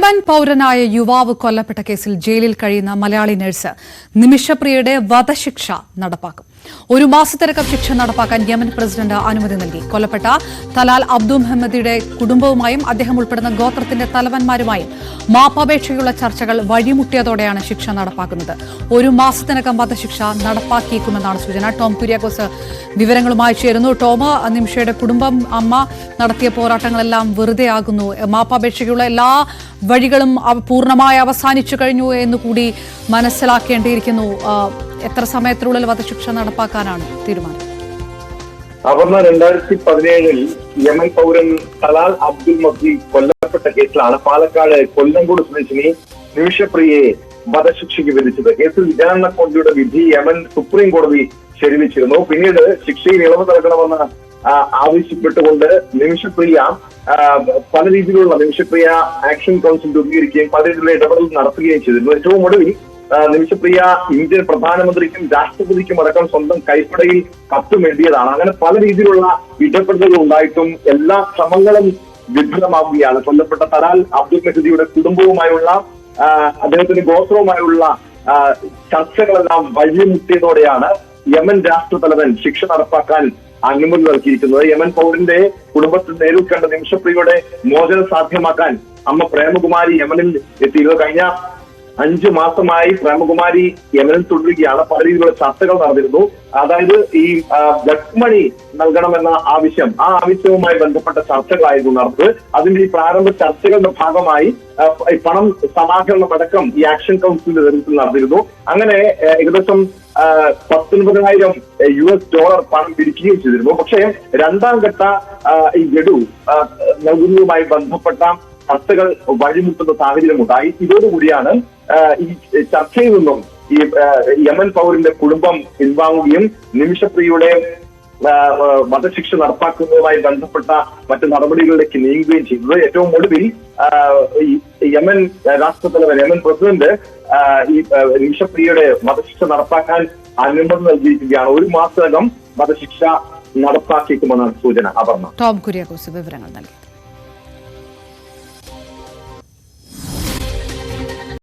Yemen പൗരനായ യുവാവ് കൊല്ലപ്പെട്ട കേസിൽ ജയിലിൽ കഴിയുന്ന മലയാളി നഴ്സ് നിമിഷപ്രിയയുടെ വധശിക്ഷ നടപ്പാക്കും. 1 മാസത്തിനകം ശിക്ഷ നടപ്പാക്കാൻ യമൻ പ്രസിഡന്റ് അനുമതി നൽകി. കൊല്ലപ്പെട്ട തലാൽ അബ്ദുൽ മുഹമ്മദിയുടെ കുടുംബവുമായും അദ്ദേഹം ഉൾപ്പെടുന്ന ഗോത്രത്തിന്റെ തലവന്മാരുമായും മാപ്പപേക്ഷയുള്ള ചർച്ചകൾ വഴിമുട്ടിയതോടെയാണ് ശിക്ഷ നടപ്പാക്കുന്നത്. 1 മാസത്തിനകം വധശിക്ഷ നടപ്പാക്കിയേക്കുമെന്നാണ് സൂചന. ടോം കുര്യാക്കോസ് വിവരങ്ങളുമായി ചേരുന്നു. ടോം, നിമിഷയുടെ കുടുംബം, അമ്മ നടത്തിയ പോരാട്ടങ്ങളെല്ലാം വെറുതെ ആകുന്നു. മാപ്പപേക്ഷയ്ക്കുള്ള എല്ലാ വഴികളും പൂർണ്ണമായി അവസാനിച്ചു കഴിഞ്ഞു എന്നുകൂടി മനസ്സിലാക്കേണ്ടിയിരിക്കുന്നു. എത്ര സമയത്തിനുള്ളിൽ വധശിക്ഷ നടപ്പാക്കാനാണ് തീരുമാനം? 2017 യമൻ പൗരൻ തലാൽ അബ്ദുൽ മഹദി കൊല്ലപ്പെട്ട കേസിലാണ് പാലക്കാട് കൊല്ലംകോട് സ്വദേശിനി നിമിഷപ്രിയയെ വധശിക്ഷയ്ക്ക് വിധിച്ചത്. കേസിൽ വിചാരണ കോടതിയുടെ വിധി യമൻ സുപ്രീം കോടതി ശരിവച്ചിരുന്നു. പിന്നീട് ശിക്ഷയിൽ ഇളവ് നൽകണമെന്ന് ആവശ്യപ്പെട്ടുകൊണ്ട് നിമിഷപ്രിയ പല രീതിയിലുള്ള നിമിഷപ്രിയ ആക്ഷൻ കൗൺസിൽ രൂപീകരിക്കുകയും പല രീതിയിലുള്ള ഇടപെടൽ നടത്തുകയും ചെയ്തിരുന്നു. ഏറ്റവും ഒടുവിൽ നിമിഷപ്രിയ ഇന്ത്യൻ പ്രധാനമന്ത്രിക്കും രാഷ്ട്രപതിക്കും അടക്കം സ്വന്തം കൈപ്പടയിൽ കത്തും എഴുതിയതാണ്. അങ്ങനെ പല രീതിയിലുള്ള ഇടപെടലുകൾ ഉണ്ടായിട്ടും എല്ലാ ശ്രമങ്ങളും വിഫലമാവുകയാണ്. കൊല്ലപ്പെട്ട തലാൽ അബ്ദുൽ മഹദിയുടെ കുടുംബവുമായുള്ള അദ്ദേഹത്തിന്റെ ഗോത്രവുമായുള്ള ചർച്ചകളെല്ലാം വഴിമുട്ടിയതോടെയാണ് യമൻ രാഷ്ട്രതലവൻ ശിക്ഷ നടപ്പാക്കാൻ അനുമതി നൽകിയിരിക്കുന്നത്. യമൻ പൗരന്റെ കുടുംബത്തിൽ നേരിൽ കണ്ട നിമിഷപ്രിയയുടെ മോചനം സാധ്യമാക്കാൻ അമ്മ പ്രേമകുമാരി യമനിൽ എത്തിയത്. കഴിഞ്ഞ 5 മാസമായി പ്രേമകുമാരി യമനിൽ തുടരുകയാണ്. പല രീതിയിലുള്ള ചർച്ചകൾ നടന്നിരുന്നു. അതായത് ഈ ബ്ലഡ് നൽകണമെന്ന ആവശ്യം, ആ ആവശ്യവുമായി ബന്ധപ്പെട്ട ചർച്ചകളായിരുന്നു നടന്നത്. അതിന്റെ ഈ പ്രാരംഭ ചർച്ചകളുടെ ഭാഗമായി പണം സമാഹരണം അടക്കം ഈ ആക്ഷൻ കൗൺസിലിന്റെ നേതൃത്വത്തിൽ നടന്നിരുന്നു. അങ്ങനെ ഏകദേശം $19,000 പണം പിരിക്കുകയും ചെയ്തിരുന്നു. പക്ഷേ 2ാം ഘട്ട ഈ ഗഡു നൽകുന്നതുമായി ബന്ധപ്പെട്ട ചർച്ചകൾ വഴിമുട്ടുന്ന സാഹചര്യമുണ്ടായി. ഇതോടുകൂടിയാണ് ഈ ചർച്ചയിൽ നിന്നും ഈ യമൻ പൗരന്റെ കുടുംബം പിൻവാങ്ങുകയും നിമിഷപ്രിയയുടെ വധശിക്ഷ നടപ്പാക്കുന്നതുമായി ബന്ധപ്പെട്ട മറ്റ് നടപടികളിലേക്ക് നീങ്ങുകയും ചെയ്തത്. ഏറ്റവും ഒടുവിൽ യമൻ രാഷ്ട്രതലവൻ, യമൻ പ്രസിഡന്റ് ഈ നിമിഷപ്രിയയുടെ വധശിക്ഷ നടപ്പാക്കാൻ അനുമതി നൽകിയിരിക്കുകയാണ്. 1 മാസത്തിനകം വധശിക്ഷ നടപ്പാക്കിയേക്കുമെന്നാണ് സൂചന. അപർണ. ടോം കുര്യാക്കോസ് വിവരങ്ങൾ നൽകി.